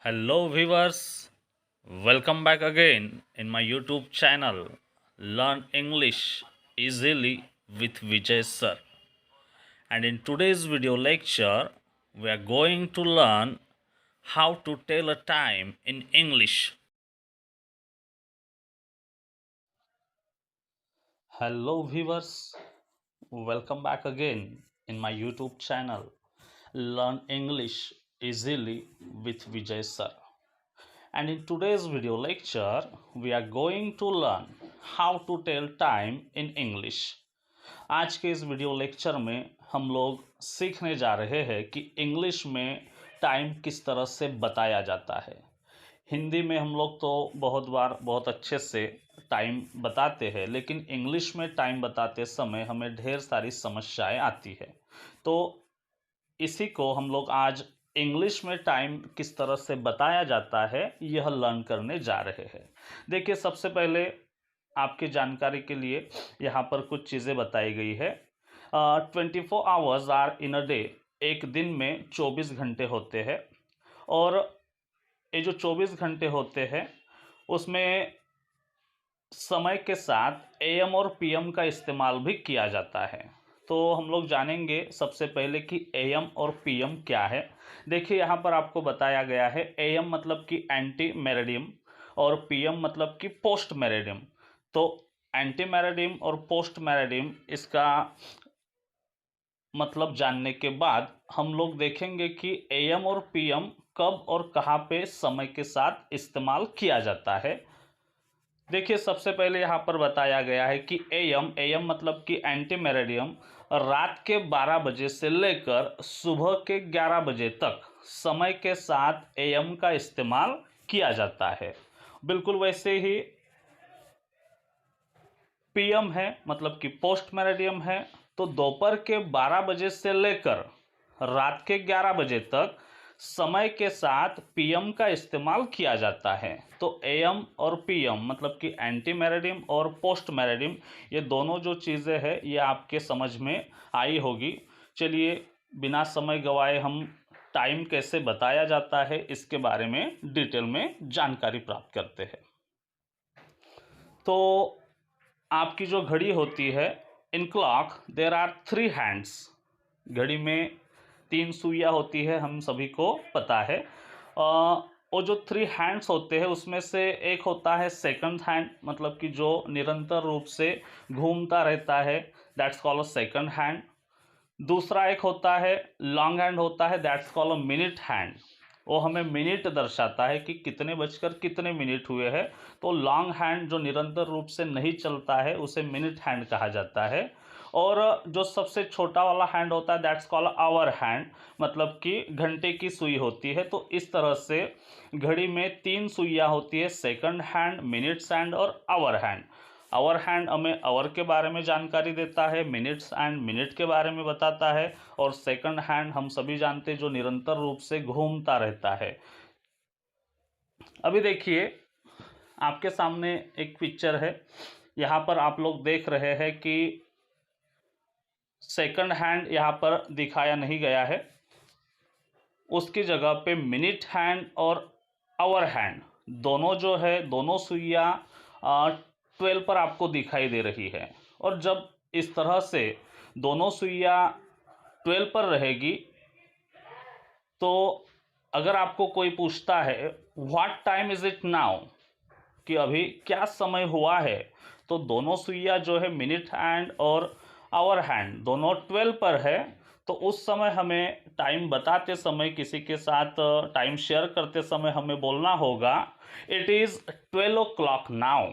Hello viewers, welcome back again in my YouTube channel Learn English Easily with Vijay Sir. And in today's video lecture, we are going to learn how to tell a time in English. Hello viewers, welcome back again in my YouTube channel Learn English Easily with Vijay Sir. And in today's video lecture, we are going to learn how to tell time in English. आज के इस video lecture में हम लोग सीखने जा रहे हैं कि इंग्लिश में टाइम किस तरह से बताया जाता है। हिंदी में हम लोग तो बहुत बार बहुत अच्छे से टाइम बताते हैं, लेकिन इंग्लिश में टाइम बताते समय हमें ढेर सारी समस्याएं आती है। तो इसी को हम लोग आज इंग्लिश में टाइम किस तरह से बताया जाता है यह लर्न करने जा रहे हैं। देखिए, सबसे पहले आपकी जानकारी के लिए यहाँ पर कुछ चीज़ें बताई गई है। 24 आवर इन अ डे, एक दिन में 24 घंटे होते हैं, और ये जो 24 घंटे होते हैं उसमें समय के साथ एएम और पीएम का इस्तेमाल भी किया जाता है। तो हम लोग जानेंगे सबसे पहले कि एएम और पीएम क्या है। देखिए, यहाँ पर आपको बताया गया है एएम मतलब कि एंटी मेरिडियम और पीएम मतलब कि पोस्ट मेरिडियम। तो एंटी मेरिडियम और पोस्ट मेरिडियम इसका मतलब जानने के बाद हम लोग देखेंगे कि एएम और पीएम कब और कहाँ पे समय के साथ इस्तेमाल किया जाता है। देखिए, सबसे पहले यहाँ पर बताया गया है कि एएम मतलब कि एंटी मेरिडियम रात के 12 बजे से लेकर सुबह के 11 बजे तक समय के साथ एएम का इस्तेमाल किया जाता है। बिल्कुल वैसे ही पीएम है मतलब कि पोस्ट मेरिडियम है, तो दोपहर के 12 बजे से लेकर रात के 11 बजे तक समय के साथ पीएम का इस्तेमाल किया जाता है। तो एएम और पीएम मतलब कि एंटी मेरिडियम और पोस्ट मेरिडियम, ये दोनों जो चीज़ें हैं ये आपके समझ में आई होगी। चलिए, बिना समय गवाए हम टाइम कैसे बताया जाता है इसके बारे में डिटेल में जानकारी प्राप्त करते हैं। तो आपकी जो घड़ी होती है, इन क्लॉक देर आर 3 हैंड्स। घड़ी में 3 सुइयाँ होती है, हम सभी को पता है। वो जो 3 हैंड्स होते हैं उसमें से एक होता है सेकंड हैंड, मतलब कि जो निरंतर रूप से घूमता रहता है, that's called a second hand. दूसरा एक होता है लॉन्ग हैंड होता है, that's called a minute hand. वो हमें मिनट दर्शाता है कि कितने बजकर कितने मिनट हुए हैं। तो लॉन्ग हैंड जो निरंतर रूप से नहीं चलता है उसे मिनट हैंड कहा जाता है। और जो सबसे छोटा वाला हैंड होता है दैट्स कॉल्ड आवर हैंड, मतलब कि घंटे की सुई होती है। तो इस तरह से घड़ी में 3 सुइयाँ होती है, सेकंड हैंड, मिनट्स हैंड और आवर हैंड। आवर हैंड हमें आवर के बारे में जानकारी देता है, मिनट्स एंड मिनट के बारे में बताता है, और सेकंड हैंड हम सभी जानते हैं जो निरंतर रूप से घूमता रहता है। अभी देखिए, आपके सामने एक पिक्चर है, यहाँ पर आप लोग देख रहे हैं कि सेकंड हैंड यहाँ पर दिखाया नहीं गया है, उसकी जगह पे मिनट हैंड और आवर हैंड दोनों जो है, दोनों सुइयाँ 12 पर आपको दिखाई दे रही है। और जब इस तरह से दोनों सुइयाँ 12 पर रहेगी, तो अगर आपको कोई पूछता है what time is it now, कि अभी क्या समय हुआ है, तो दोनों सुइयाँ जो है मिनट हैंड और आवर हैंड दोनों 12 पर है। तो उस समय हमें टाइम बताते समय, किसी के साथ टाइम शेयर करते समय हमें बोलना होगा इट इज़ 12 o'clock नाउ।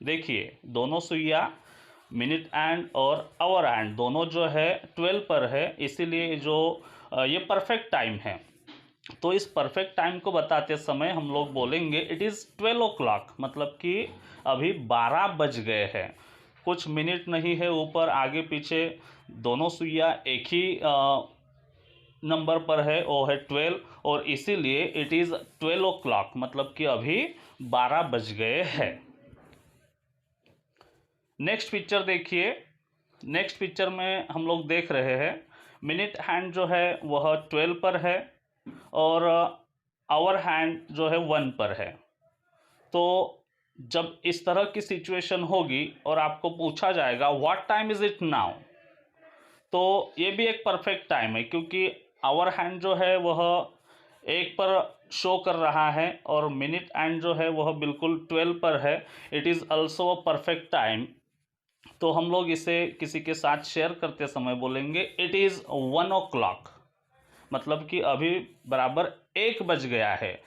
देखिए, दोनों सुइयाँ मिनट एंड और आवर हैंड दोनों जो है 12 पर है, इसीलिए जो ये परफेक्ट टाइम है। तो इस परफेक्ट टाइम को बताते समय हम लोग बोलेंगे इट इज़ 12 o'clock, मतलब कि अभी 12 बज गए हैं। कुछ मिनट नहीं है ऊपर आगे पीछे, दोनों सुइयाँ एक ही नंबर पर है, वो है 12, और इसीलिए इट इज़ 12 o'clock, मतलब कि अभी 12 बज गए हैं। नेक्स्ट पिक्चर देखिए, नेक्स्ट पिक्चर में हम लोग देख रहे हैं मिनट हैंड जो है वह 12 पर है, और आवर हैंड जो है 1 पर है। तो जब इस तरह की सिचुएशन होगी और आपको पूछा जाएगा what time is it now, तो ये भी एक परफेक्ट टाइम है, क्योंकि आवर हैंड जो है वह 1 पर शो कर रहा है और मिनट हैंड जो है वह बिल्कुल 12 पर है। It is also a perfect time. तो हम लोग इसे किसी के साथ शेयर करते समय बोलेंगे इट इज़ 1 o'clock, मतलब कि अभी बराबर 1 बज गया है।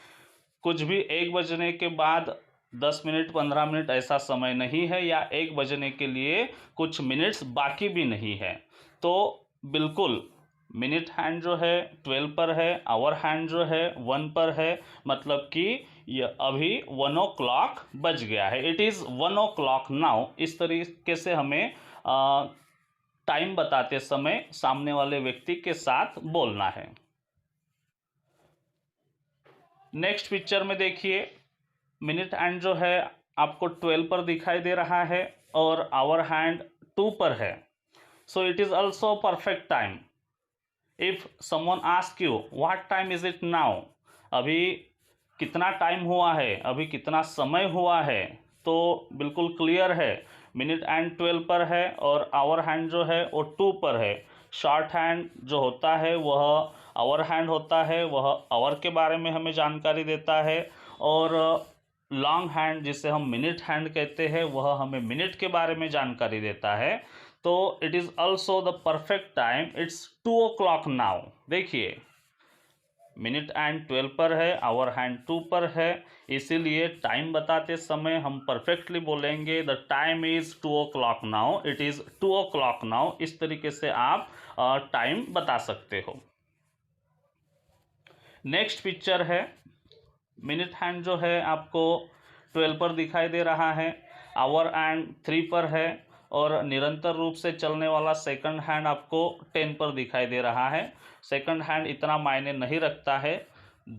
कुछ भी 1 बजने के बाद 10 मिनट 15 मिनट ऐसा समय नहीं है, या 1 बजने के लिए कुछ मिनट्स बाकी भी नहीं है। तो बिल्कुल मिनट हैंड जो है 12 पर है, आवर हैंड जो है 1 पर है, मतलब कि ये अभी 1 o'clock बज गया है। It is 1 o'clock now. इस तरीके से हमें टाइम बताते समय सामने वाले व्यक्ति के साथ बोलना है। नेक्स्ट पिक्चर में देखिए, मिनट हैंड जो है आपको 12 पर दिखाई दे रहा है और आवर हैंड 2 पर है। So it is also perfect time. If someone ask you what time is it now, अभी कितना टाइम हुआ है, अभी कितना समय हुआ है, तो बिल्कुल क्लियर है मिनट हैंड 12 पर है और आवर हैंड जो है वो 2 पर है। शॉर्ट हैंड जो होता है वह आवर हैंड होता है, वह आवर के बारे में हमें जानकारी देता है, और लॉन्ग हैंड जिसे हम मिनट हैंड कहते हैं वह हमें मिनट के बारे में जानकारी देता है। तो it is also the perfect time. It's 2 o'clock now. देखिए मिनट हैंड 12 पर है, आवर हैंड 2 पर है, इसीलिए टाइम बताते समय हम परफेक्टली बोलेंगे the time is 2 o'clock now, it is 2 o'clock now. इस तरीके से आप टाइम बता सकते हो। नेक्स्ट पिक्चर है, मिनट हैंड जो है आपको 12 पर दिखाई दे रहा है, आवर हैंड 3 पर है, और निरंतर रूप से चलने वाला सेकंड हैंड आपको 10 पर दिखाई दे रहा है। सेकंड हैंड इतना मायने नहीं रखता है,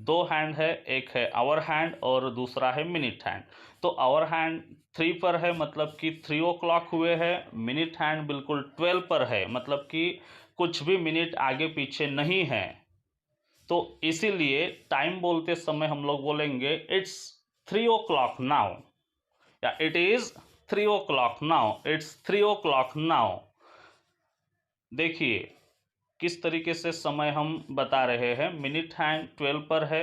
2 हैंड है, एक है आवर हैंड और दूसरा है मिनट हैंड। तो आवर हैंड 3 पर है, मतलब कि 3 o'clock हुए हैं। मिनट हैंड बिल्कुल 12 पर है, मतलब कि कुछ भी मिनट आगे पीछे नहीं है। तो इसीलिए टाइम बोलते समय हम लोग बोलेंगे इट्स 3 o'clock नाउ, या it is 3 o'clock now, it's 3 o'clock now. देखिए किस तरीके से समय हम बता रहे हैं। मिनट हैंड 12 पर है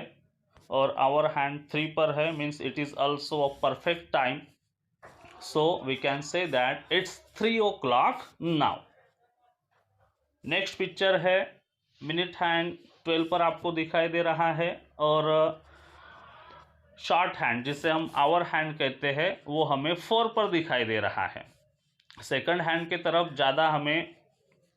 और आवर हैंड 3 पर है, means it is also a perfect time. So we can say that it's 3 o'clock now. Next picture है, मिनट हैंड 12 पर आपको दिखाई दे रहा है और शॉर्ट हैंड जिसे हम आवर हैंड कहते हैं वो हमें 4 पर दिखाई दे रहा है। सेकंड हैंड की तरफ ज़्यादा हमें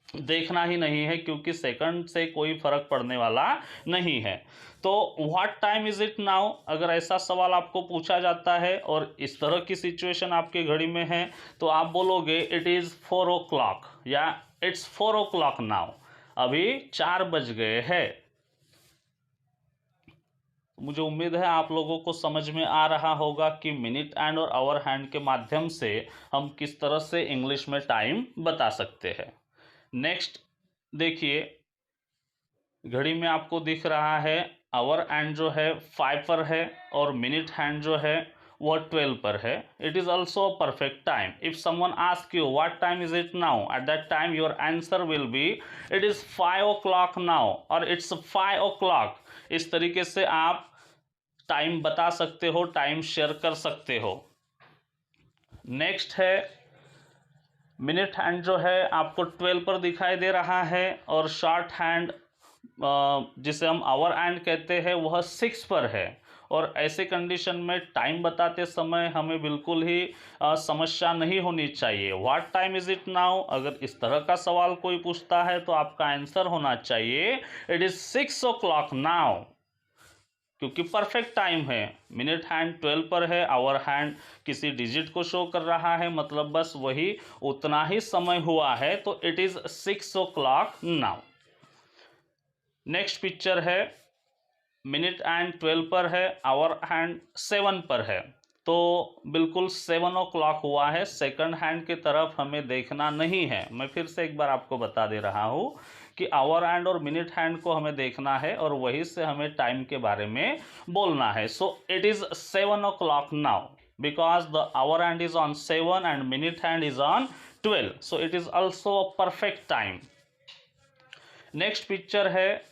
देखना ही नहीं है, क्योंकि सेकंड से कोई फर्क पड़ने वाला नहीं है। तो what time is it now, अगर ऐसा सवाल आपको पूछा जाता है और इस तरह की सिचुएशन आपकी घड़ी में है, तो आप बोलोगे इट इज़ 4 o'clock या इट्स 4 o'clock नाउ, अभी 4 बज गए हैं। मुझे उम्मीद है आप लोगों को समझ में आ रहा होगा कि मिनट हैंड और आवर हैंड के माध्यम से हम किस तरह से इंग्लिश में टाइम बता सकते हैं। नेक्स्ट देखिए, घड़ी में आपको दिख रहा है आवर हैंड जो है 5 पर है और मिनट हैंड जो है वह 12 पर है। It is also a perfect time. If someone ask you what time is it now, at that time your answer will B it is 5 o'clock now और इट्स 5 o'clock। इस तरीके से आप टाइम बता सकते हो, टाइम शेयर कर सकते हो। नेक्स्ट है, मिनट हैंड जो है आपको 12 पर दिखाई दे रहा है और शॉर्ट हैंड जिसे हम आवर हैंड कहते हैं वह 6 पर है। और ऐसे कंडीशन में टाइम बताते समय हमें बिल्कुल ही समस्या नहीं होनी चाहिए। What time is it now, अगर इस तरह का सवाल कोई पूछता है तो आपका आंसर होना चाहिए इट इज़ 6 o'clock नाउ, क्योंकि परफेक्ट टाइम है। मिनट हैंड 12 पर है, आवर हैंड किसी डिजिट को शो कर रहा है, मतलब बस वही उतना ही समय हुआ है, तो it is 6 o'clock now. Next picture है, मिनट हैंड 12 पर है, आवर हैंड 7 पर है, तो बिल्कुल 7 o'clock हुआ है। सेकंड हैंड की तरफ हमें देखना नहीं है। मैं फिर से एक बार आपको बता दे रहा हूँ कि आवर हैंड और मिनट हैंड को हमें देखना है और वहीं से हमें टाइम के बारे में बोलना है। So it is 7 o'clock now because the hour hand is on 7 and minute hand is on 12, so it is also a perfect time. Next picture है,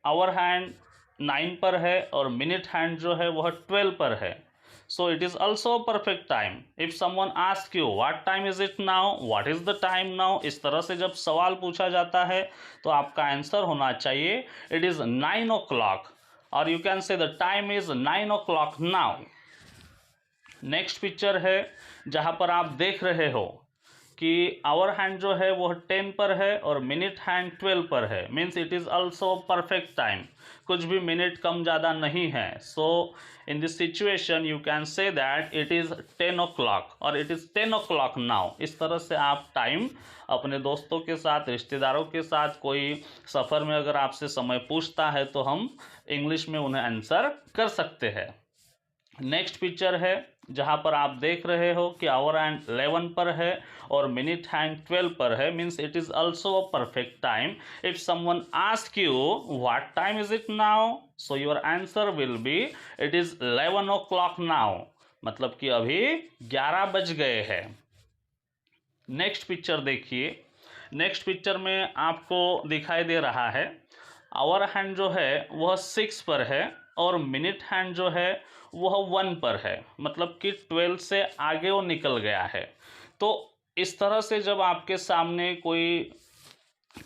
आवर हैंड 9 पर है और मिनट हैंड जो है वह 12 पर है। So it is also perfect time. If someone ask you what time is it now, what is the time now, इस तरह से जब सवाल पूछा जाता है तो आपका आंसर होना चाहिए इट इज़ 9 o'clock, और यू कैन से the time is 9 o'clock now. Next picture है जहाँ पर आप देख रहे हो कि आवर हैंड जो है वह 10 पर है और मिनट हैंड 12 पर है, means it is also perfect time, कुछ भी मिनट कम ज़्यादा नहीं है। So in this situation you can say that it is 10 o'clock और इट इज़ 10 o'clock नाउ। इस तरह से आप टाइम अपने दोस्तों के साथ, रिश्तेदारों के साथ, कोई सफ़र में अगर आपसे समय पूछता है तो हम इंग्लिश में उन्हें आंसर कर सकते हैं। नेक्स्ट पिक्चर है जहाँ पर आप देख रहे हो कि आवर हैंड 11 पर है और मिनट हैंड 12 पर है, means it is also a perfect time. If someone ask you what time is it now, so your answer will B it is 11 o'clock now, मतलब कि अभी 11 बज गए हैं। नेक्स्ट पिक्चर देखिए, नेक्स्ट पिक्चर में आपको दिखाई दे रहा है आवर हैंड जो है वह 6 पर है और मिनट हैंड जो है वह 1 पर है, मतलब कि 12 से आगे वो निकल गया है। तो इस तरह से जब आपके सामने कोई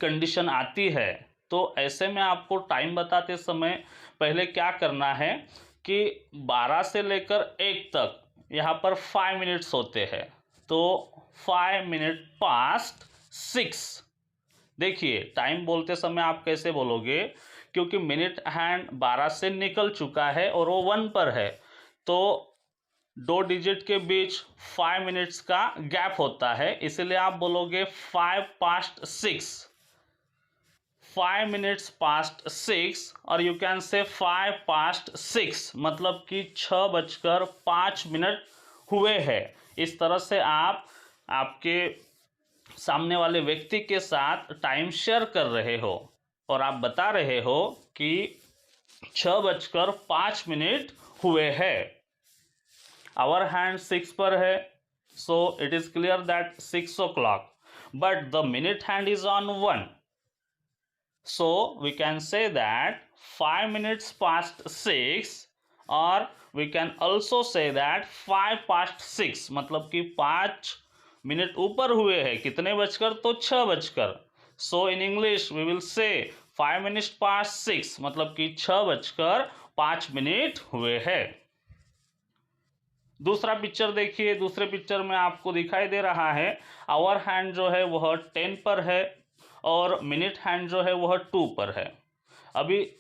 कंडीशन आती है तो ऐसे में आपको टाइम बताते समय पहले क्या करना है कि 12 से लेकर 1 तक यहाँ पर 5 मिनट्स होते हैं, तो 5 मिनट पास्ट 6। देखिए टाइम बोलते समय आप कैसे बोलोगे, क्योंकि मिनट हैंड 12 से निकल चुका है और वो 1 पर है, तो 2 डिजिट के बीच 5 मिनट्स का गैप होता है, इसलिए आप बोलोगे 5 past 6, 5 मिनट्स पास्ट 6, और यू कैन से 5 past 6, मतलब कि 6:05 हुए हैं। इस तरह से आप आपके सामने वाले व्यक्ति के साथ टाइम शेयर कर रहे हो और आप बता रहे हो कि 6:05 हुए हैं। आवर हैंड 6 पर है, so it is clear that 6 o'clock, but the minute hand is on 1, so we can say that 5 minutes past 6, और we can also say that 5 past 6, मतलब कि 5 मिनट ऊपर हुए हैं, कितने बजकर, तो 6 बजकर। So in English we will say 5 minutes past 6, मतलब कि 6:05 हुए हैं। दूसरा पिक्चर देखिए, दूसरे पिक्चर में आपको दिखाई दे रहा है आवर हैंड जो है वह 10 पर है और मिनट हैंड जो है वह 2 पर है। अभी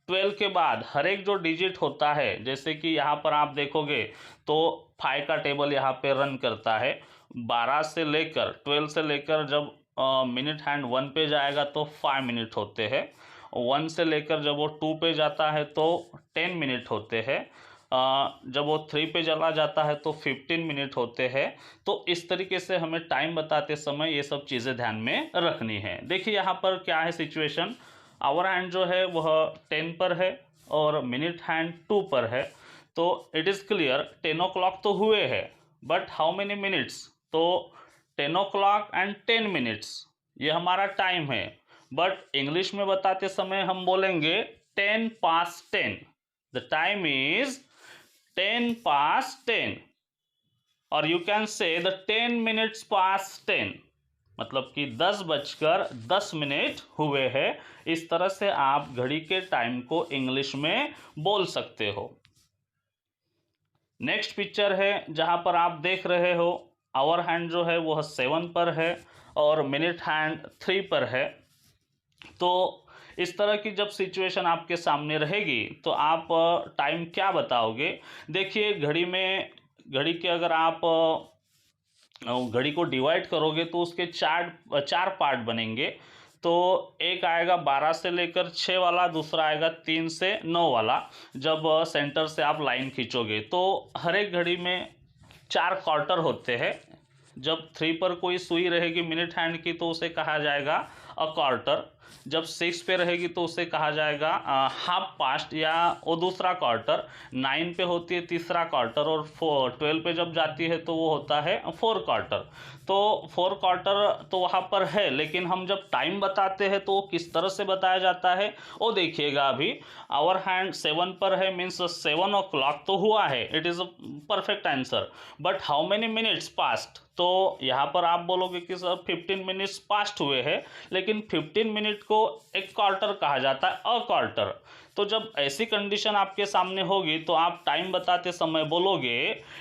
12 के बाद हर एक जो डिजिट होता है, जैसे कि यहाँ पर आप देखोगे तो 5 का टेबल यहाँ पे रन करता है, 12 से लेकर 12 से लेकर जब मिनट हैंड 1 पे जाएगा तो 5 मिनट होते हैं, 1 से लेकर जब वो 2 पे जाता है तो 10 मिनट होते हैं, जब वो 3 पे चला जाता है तो 15 मिनट होते हैं। तो इस तरीके से हमें टाइम बताते समय ये सब चीज़ें ध्यान में रखनी है। देखिए यहाँ पर क्या है सिचुएशन, आवर हैंड जो है वह 10 पर है और मिनट हैंड 2 पर है, तो इट इज़ क्लियर 10 o'clock तो हुए हैं, बट हाउ मेनी मिनट्स, तो 10 o'clock एंड 10 मिनट्स ये हमारा टाइम है, बट इंग्लिश में बताते समय हम बोलेंगे 10 past 10, the time is 10 past 10, और यू कैन से द 10 minutes past 10, मतलब कि 10:10 हुए हैं। इस तरह से आप घड़ी के टाइम को इंग्लिश में बोल सकते हो। नेक्स्ट पिक्चर है जहां पर आप देख रहे हो आवर हैंड जो है वह 7 पर है और मिनट हैंड 3 पर है। तो इस तरह की जब सिचुएशन आपके सामने रहेगी तो आप टाइम क्या बताओगे। देखिए घड़ी के अगर आप घड़ी को डिवाइड करोगे तो उसके चार पार्ट बनेंगे। तो एक आएगा 12 से लेकर 6 वाला, दूसरा आएगा 3 से 9 वाला। जब सेंटर से आप लाइन खींचोगे तो हर एक घड़ी में 4 क्वार्टर होते हैं। जब 3 पर कोई सुई रहेगी मिनट हैंड की तो उसे कहा जाएगा अ क्वार्टर। जब 6 पे रहेगी तो उसे कहा जाएगा हाफ पास्ट या वो दूसरा क्वार्टर। 9 पे होती है तीसरा क्वार्टर, और 12 पे जब जाती है तो वो होता है 4 क्वार्टर। तो 4 क्वार्टर तो वहाँ पर है, लेकिन हम जब टाइम बताते हैं तो वो किस तरह से बताया जाता है वो देखिएगा। अभी आवर हैंड 7 पर है, मीन्स 7 o'clock तो हुआ है, it is a perfect answer. But how many minutes past, तो यहाँ पर आप बोलोगे कि सर 15 मिनट्स पास्ट हुए हैं, लेकिन 15 मिनट को एक क्वार्टर कहा जाता है, अ क्वार्टर। तो जब ऐसी कंडीशन आपके सामने होगी तो आप टाइम बताते समय बोलोगे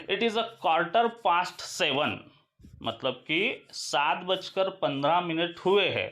it is a quarter past 7, मतलब कि 7:15 हुए हैं।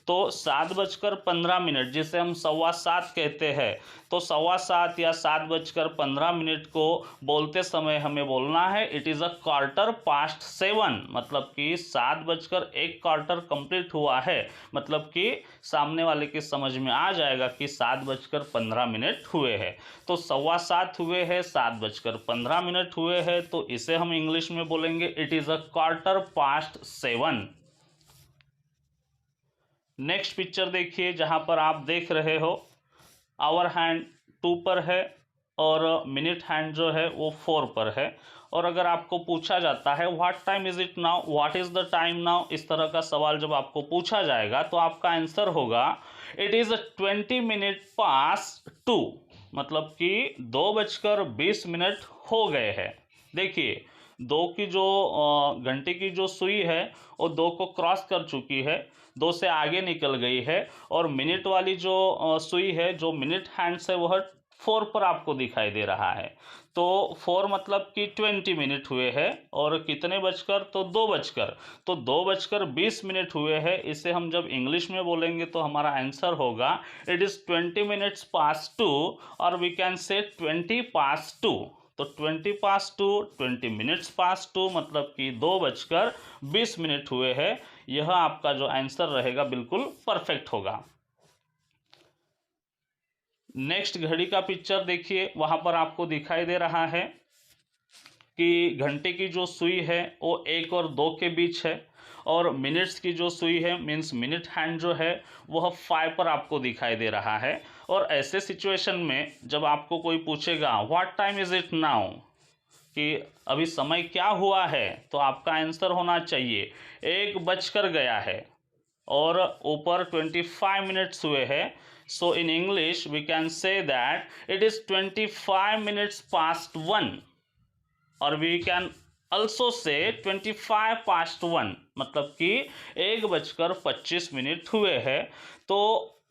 तो 7:15, जिसे हम 7:15 कहते हैं, तो 7:15 या 7:15 को बोलते समय हमें बोलना है it is a quarter past 7, मतलब कि 7:01 कंप्लीट हुआ है। मतलब कि सामने वाले की समझ में आ जाएगा कि 7:15 हुए हैं। तो 7:15 हुए हैं, 7:15 हुए हैं, तो इसे हम इंग्लिश में बोलेंगे it is a quarter past 7। Next picture देखिए, जहां पर आप देख रहे हो आवर हैंड 2 पर है और मिनट हैंड जो है वो 4 पर है। और अगर आपको पूछा जाता है what time is it now, what is the time now, इस तरह का सवाल जब आपको पूछा जाएगा तो आपका आंसर होगा इट इज 20 मिनट पास 2, मतलब कि 2:20 हो गए हैं। देखिए, दो की जो घंटे की जो सुई है वो 2 को क्रॉस कर चुकी है, 2 से आगे निकल गई है। और मिनट वाली जो सुई है, जो मिनट हैंड से, वह 4 पर आपको दिखाई दे रहा है। तो 4 मतलब कि 20 मिनट हुए हैं। और कितने बजकर, तो 2 बजकर, तो 2:20 हुए हैं। इसे हम जब इंग्लिश में बोलेंगे तो हमारा आंसर होगा इट इज़ 20 मिनट्स पास 2, और वी कैन से 20 पास 2। तो 20 पास 2, 20 मिनट्स पास 2, मतलब कि 2:20 हुए हैं। यह आपका जो आंसर रहेगा बिल्कुल परफेक्ट होगा। नेक्स्ट घड़ी का पिक्चर देखिए, वहां पर आपको दिखाई दे रहा है कि घंटे की जो सुई है वो 1 और 2 के बीच है, और मिनट्स की जो सुई है, मीन्स मिनट हैंड जो है, वह 5 पर आपको दिखाई दे रहा है। और ऐसे सिचुएशन में जब आपको कोई पूछेगा what time is it now, कि अभी समय क्या हुआ है, तो आपका आंसर होना चाहिए 1 बजकर गया है, और ऊपर 25 मिनट्स हुए हैं। So in English we can say that it is 25 minutes past 1, और वी कैन अल्सो से 25 पास्ट 1, मतलब कि 1:25 हुए हैं। तो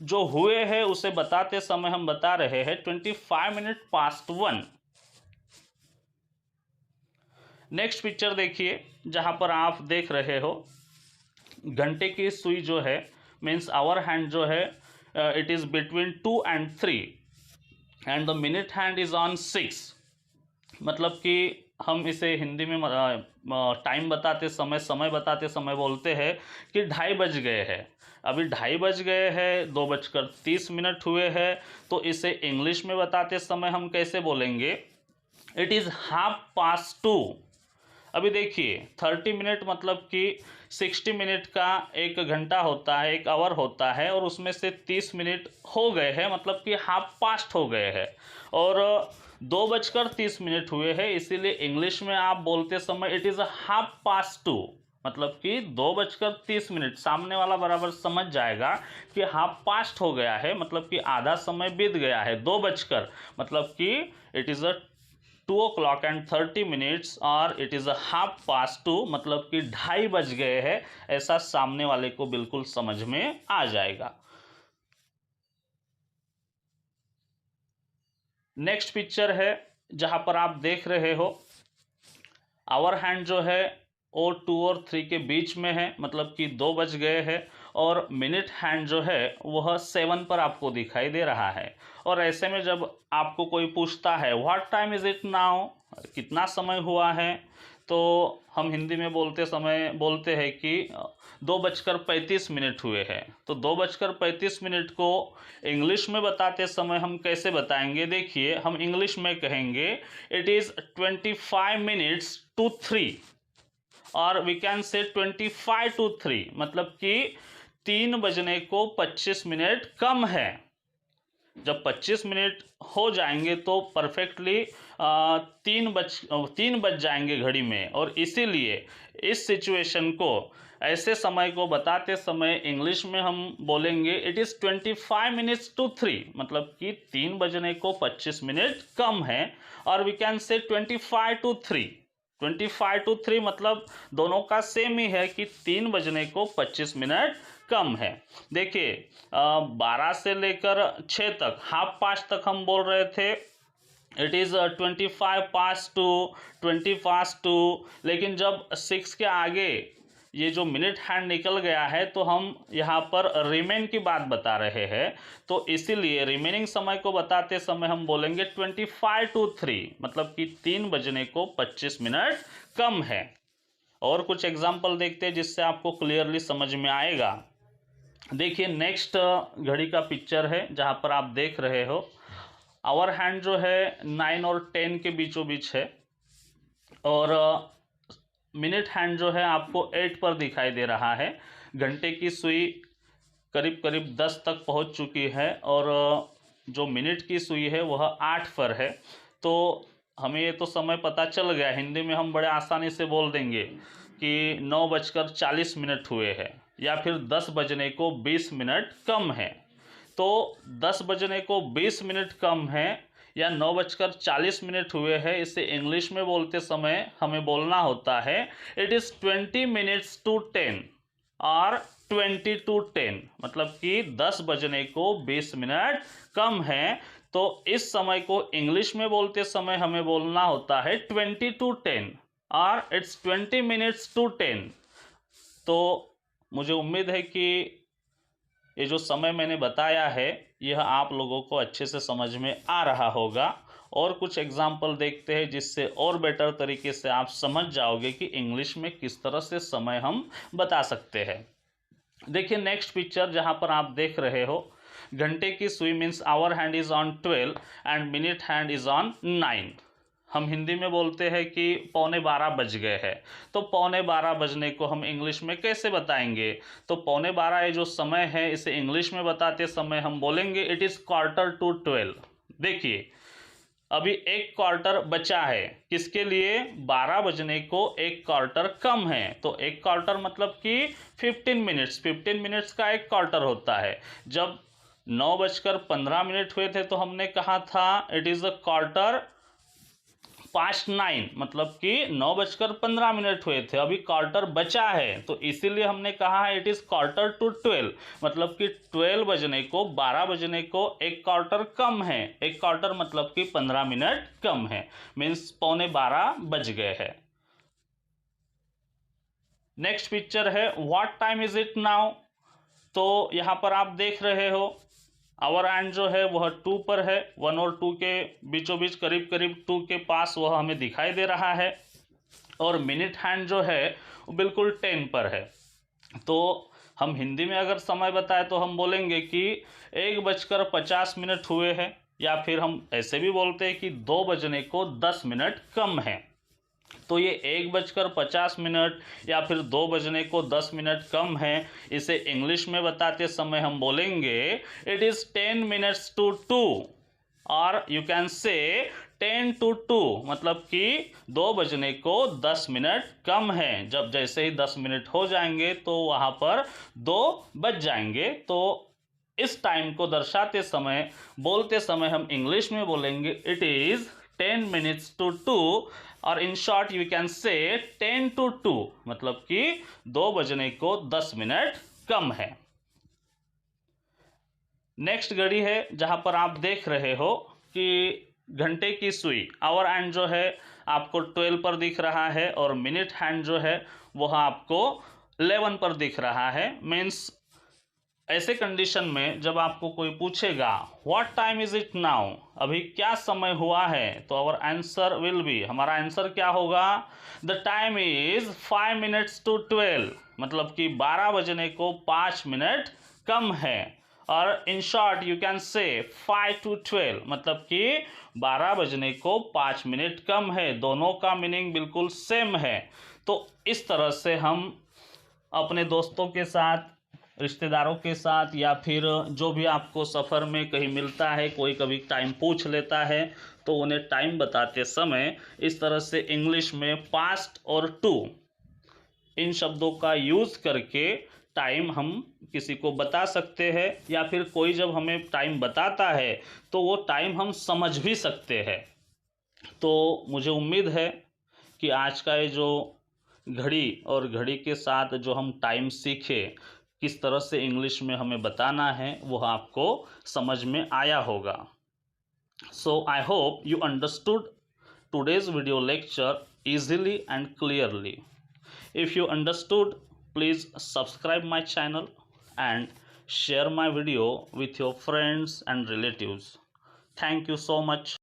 जो हुए हैं उसे बताते समय हम बता रहे हैं 25 मिनट पास्ट 1। नेक्स्ट पिक्चर देखिए, जहां पर आप देख रहे हो घंटे की सुई जो है, मीन्स आवर हैंड जो है, it is between 2 and 3, and the minute hand is on 6। मतलब कि हम इसे हिंदी में टाइम बताते समय, समय बताते समय बोलते हैं कि 2:30 बज गए हैं। अभी 2:30 बज गए हैं, 2:30 हुए हैं। तो इसे इंग्लिश में बताते समय हम कैसे बोलेंगे, इट इज़ 2:30। अभी देखिए 30 मिनट मतलब कि 60 मिनट का 1 घंटा होता है, 1 आवर होता है, और उसमें से 30 मिनट हो गए हैं, मतलब कि हाफ पास्ट हो गए हैं, और 2:30 हुए हैं। इसीलिए इंग्लिश में आप बोलते समय इट इज़ 2:30, मतलब कि 2:30। सामने वाला बराबर समझ जाएगा कि हाफ पास्ट हो गया है, मतलब कि आधा समय बीत गया है। 2 बजकर मतलब कि इट इज़ 2:30 और इट इज़ 2:30, मतलब कि 2:30 बज गए हैं, ऐसा सामने वाले को बिल्कुल समझ में आ जाएगा। नेक्स्ट पिक्चर है, जहां पर आप देख रहे हो आवर हैंड जो है वो 2 और 3 के बीच में है, मतलब कि 2 बज गए हैं, और मिनट हैंड जो है वह 7 पर आपको दिखाई दे रहा है। और ऐसे में जब आपको कोई पूछता है what time is it now, कितना समय हुआ है, तो हम हिंदी में बोलते समय बोलते हैं कि 2:35 हुए हैं। तो 2:35 को इंग्लिश में बताते समय हम कैसे बताएंगे, देखिए हम इंग्लिश में कहेंगे इट इज़ 25 मिनट्स टू 3, और वी कैन से 25 to 3, मतलब कि 3 बजने को 25 मिनट कम है। जब 25 मिनट हो जाएंगे तो परफेक्टली 3 बज जाएंगे घड़ी में, और इसीलिए इस सिचुएशन को, ऐसे समय को बताते समय इंग्लिश में हम बोलेंगे इट इज़ 25 मिनट्स टू 3, मतलब कि 3 बजने को 25 मिनट कम है। और वी कैन से 25 टू 3, 25 टू 3 मतलब दोनों का सेम ही है कि 3 बजने को 25 मिनट कम है। देखिए 12 से लेकर 6 तक, हाफ पास्ट तक हम बोल रहे थे it is 25 past two, 20 past two, लेकिन जब 6 के आगे ये जो मिनट हैंड निकल गया है तो हम यहाँ पर रिमेन की बात बता रहे हैं, तो इसीलिए रिमेनिंग समय को बताते समय हम बोलेंगे 25 टू 3, मतलब कि 3 बजने को 25 मिनट कम है। और कुछ एग्जाम्पल देखते हैं जिससे आपको क्लियरली समझ में आएगा। देखिए नेक्स्ट घड़ी का पिक्चर है जहाँ पर आप देख रहे हो आवर हैंड जो है 9 और 10 के बीचों बीच है, और मिनट हैंड जो है आपको 8 पर दिखाई दे रहा है। घंटे की सुई करीब करीब 10 तक पहुंच चुकी है, और जो मिनट की सुई है वह 8 पर है। तो हमें ये तो समय पता चल गया, हिंदी में हम बड़े आसानी से बोल देंगे कि 9:40 हुए हैं, या फिर 10 बजने को 20 मिनट कम है। तो 10 बजने को 20 मिनट कम है या 9:40 हुए हैं, इसे इंग्लिश में बोलते समय हमें बोलना होता है इट इज़ 20 मिनट्स टू 10 और 20 टू 10, मतलब कि 10 बजने को 20 मिनट कम है। तो इस समय को इंग्लिश में बोलते समय हमें बोलना होता है 20 टू 10 और इट्स 20 मिनट्स टू 10। तो मुझे उम्मीद है कि ये जो समय मैंने बताया है यह आप लोगों को अच्छे से समझ में आ रहा होगा। और कुछ एग्जाम्पल देखते हैं जिससे और बेटर तरीके से आप समझ जाओगे कि इंग्लिश में किस तरह से समय हम बता सकते हैं। देखिए नेक्स्ट पिक्चर जहाँ पर आप देख रहे हो घंटे की सुई means hour hand is on 12 and minute hand is on 9। हम हिंदी में बोलते हैं कि 11:15 बज गए हैं, तो 11:15 बजने को हम इंग्लिश में कैसे बताएंगे? तो 11:15 ये जो समय है इसे इंग्लिश में बताते समय हम बोलेंगे इट इज़ 11:45। देखिए अभी एक क्वार्टर बचा है, किसके लिए? 12 बजने को एक क्वार्टर कम है, तो एक क्वार्टर मतलब कि 15 मिनट्स, 15 मिनट्स का एक क्वार्टर होता है। जब 9:15 हुए थे तो हमने कहा था it is a quarter past 9, मतलब कि 9:15 हुए थे, अभी क्वार्टर बचा है, तो इसीलिए हमने कहा है इट इज़ 11:45, मतलब कि 12 बजने को 12 बजने को एक क्वार्टर कम है। एक क्वार्टर मतलब कि 15 मिनट कम है, मीन्स 11:15 बज गए हैं। नेक्स्ट पिक्चर है what time is it now. तो यहाँ पर आप देख रहे हो आवर हैंड जो है वह 2 पर है, 1 और 2 के बीचों बीच करीब करीब 2 के पास वह हमें दिखाई दे रहा है, और मिनट हैंड जो है वो बिल्कुल 10 पर है। तो हम हिंदी में अगर समय बताएं तो हम बोलेंगे कि 1:50 हुए हैं, या फिर हम ऐसे भी बोलते हैं कि 2 बजने को 10 मिनट कम है। तो ये 1:50 या फिर 2 बजने को 10 मिनट कम है, इसे इंग्लिश में बताते समय हम बोलेंगे इट इज़ 10 मिनट्स टू 2, और यू कैन से 10 टू 2, मतलब कि 2 बजने को 10 मिनट कम है। जब जैसे ही 10 मिनट हो जाएंगे तो वहाँ पर 2 बज जाएंगे। तो इस टाइम को दर्शाते समय बोलते समय हम इंग्लिश में बोलेंगे इट इज़ 10 मिनट्स टू 2, और इन शॉर्ट यू कैन से 10 टू 2, मतलब कि 2 बजने को 10 मिनट कम है। नेक्स्ट घड़ी है जहां पर आप देख रहे हो कि घंटे की सुई आवर हैंड जो है आपको 12 पर दिख रहा है, और मिनट हैंड जो है वह आपको 11 पर दिख रहा है। मीन्स ऐसे कंडीशन में जब आपको कोई पूछेगा what time is it now, अभी क्या समय हुआ है, तो आवर आंसर विल बी, हमारा आंसर क्या होगा? The time is 5 minutes to 12, मतलब कि 12 बजने को 5 मिनट कम है। और इन शॉर्ट यू कैन से 5 टू 12, मतलब कि 12 बजने को 5 मिनट कम है। दोनों का मीनिंग बिल्कुल सेम है। तो इस तरह से हम अपने दोस्तों के साथ रिश्तेदारों के साथ या फिर जो भी आपको सफ़र में कहीं मिलता है, कोई कभी टाइम पूछ लेता है, तो उन्हें टाइम बताते समय इस तरह से इंग्लिश में पास्ट और टू इन शब्दों का यूज़ करके टाइम हम किसी को बता सकते हैं, या फिर कोई जब हमें टाइम बताता है तो वो टाइम हम समझ भी सकते हैं। तो मुझे उम्मीद है कि आज का ये जो घड़ी और घड़ी के साथ जो हम टाइम सीखे, किस तरह से इंग्लिश में हमें बताना है, वो आपको समझ में आया होगा। So I hope you understood today's video lecture easily and clearly. If you understood, please subscribe my channel and share my video with your friends and relatives. Thank you so much.